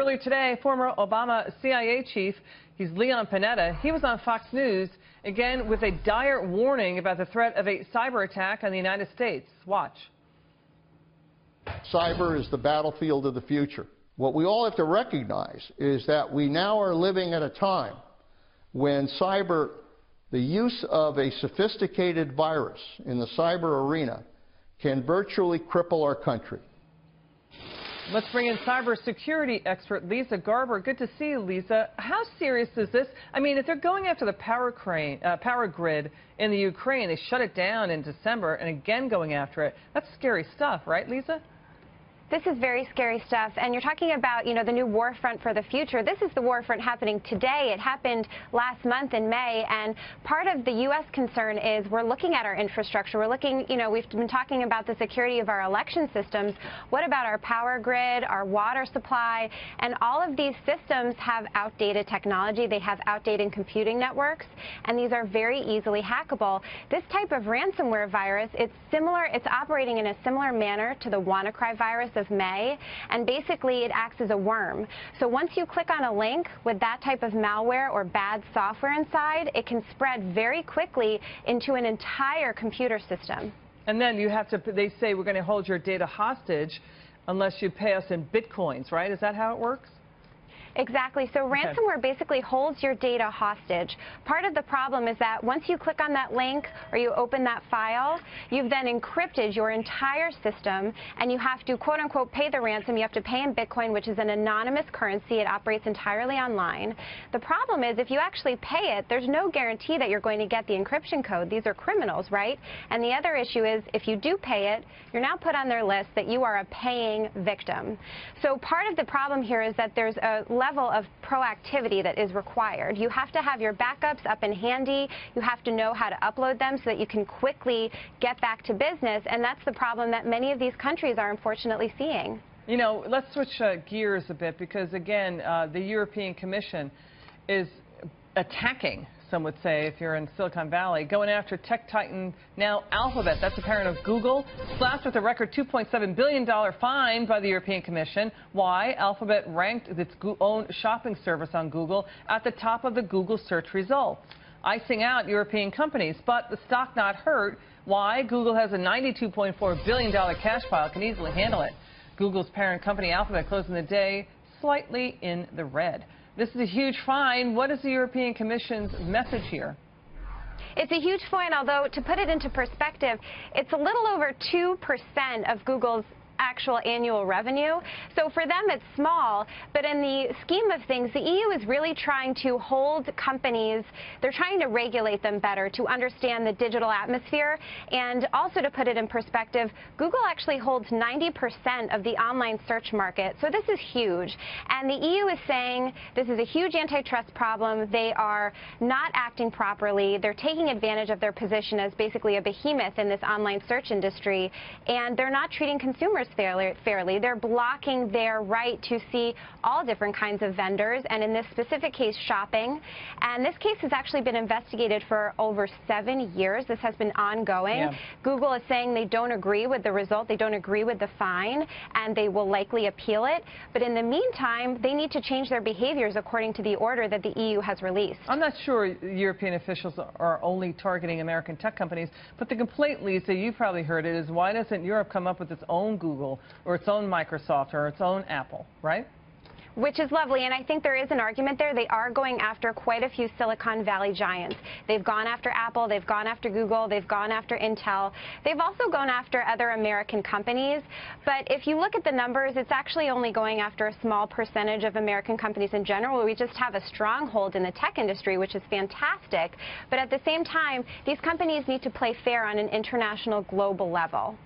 Earlier today, former Obama CIA chief, he's Leon Panetta, he was on Fox News, again with a dire warning about the threat of a cyber attack on the United States. Watch. Cyber is the battlefield of the future. What we all have to recognize is that we now are living at a time when the use of a sophisticated virus in the cyber arena can virtually cripple our country. Let's bring in cybersecurity expert Leeza Garber. Good to see you, Leeza. How serious is this? I mean, if they're going after the power grid in the Ukraine, they shut it down in December, and again going after it. That's scary stuff, right, Leeza? This is very scary stuff, and you're talking about, the new war front for the future. This is the war front happening today. It happened last month in May, and part of the U.S. concern is we're looking at our infrastructure. We're looking, we've been talking about the security of our election systems. What about our power grid, our water supply? And all of these systems have outdated technology. They have outdated computing networks, and these are very easily hackable. This type of ransomware virus, it's operating in a similar manner to the WannaCry virus of May, and basically it acts as a worm. So once you click on a link with that type of malware or bad software inside, it can spread very quickly into an entire computer system. And then they say we're going to hold your data hostage unless you pay us in bitcoins, right? Is that how it works? Exactly. So ransomware basically holds your data hostage. Part of the problem is that once you click on that link or you open that file, you've then encrypted your entire system, and you have to, quote unquote, pay the ransom. You have to pay in Bitcoin, which is an anonymous currency. It operates entirely online. The problem is if you actually pay it, there's no guarantee that you're going to get the encryption code. These are criminals, right? And the other issue is if you do pay it, you're now put on their list that you are a paying victim. So part of the problem here is that there's a level of proactivity that is required. You have to have your backups up and handy. You have to know how to upload them so that you can quickly get back to business, and that's the problem that many of these countries are unfortunately seeing. Let's switch gears a bit because, again, the European Commission is attacking, some would say, if you're in Silicon Valley, going after tech titan now Alphabet. That's a parent of Google, slapped with a record $2.7 billion fine by the European Commission. Why? Alphabet ranked its own shopping service on Google at the top of the Google search results, icing out European companies. But the stock not hurt. Why? Google has a $92.4 billion cash pile, can easily handle it. Google's parent company Alphabet closing the day slightly in the red. This is a huge fine. What is the European Commission's message here? It's a huge fine, although to put it into perspective, it's a little over 2% of Google's actual annual revenue. So for them, it's small. But in the scheme of things, the EU is really trying to hold companies, they're trying to regulate them better to understand the digital atmosphere. And also to put it in perspective, Google actually holds 90% of the online search market. So this is huge. And the EU is saying this is a huge antitrust problem. They are not acting properly. They're taking advantage of their position as basically a behemoth in this online search industry. And they're not treating consumers fairly. They're blocking their right to see all different kinds of vendors, and in this specific case, shopping. And this case has actually been investigated for over 7 years. This has been ongoing. Yeah. Google is saying they don't agree with the result, they don't agree with the fine, and they will likely appeal it. But in the meantime, they need to change their behaviors according to the order that the EU has released. I'm not sure European officials are only targeting American tech companies, but the complaint, Leeza, you probably heard it, is why doesn't Europe come up with its own Google or its own Microsoft or its own Apple, right? Which is lovely, and I think there is an argument there. They are going after quite a few Silicon Valley giants. They've gone after Apple, they've gone after Google, they've gone after Intel. They've also gone after other American companies. But if you look at the numbers, it's actually only going after a small percentage of American companies in general. We just have a stronghold in the tech industry, which is fantastic. But at the same time, these companies need to play fair on an international, global level.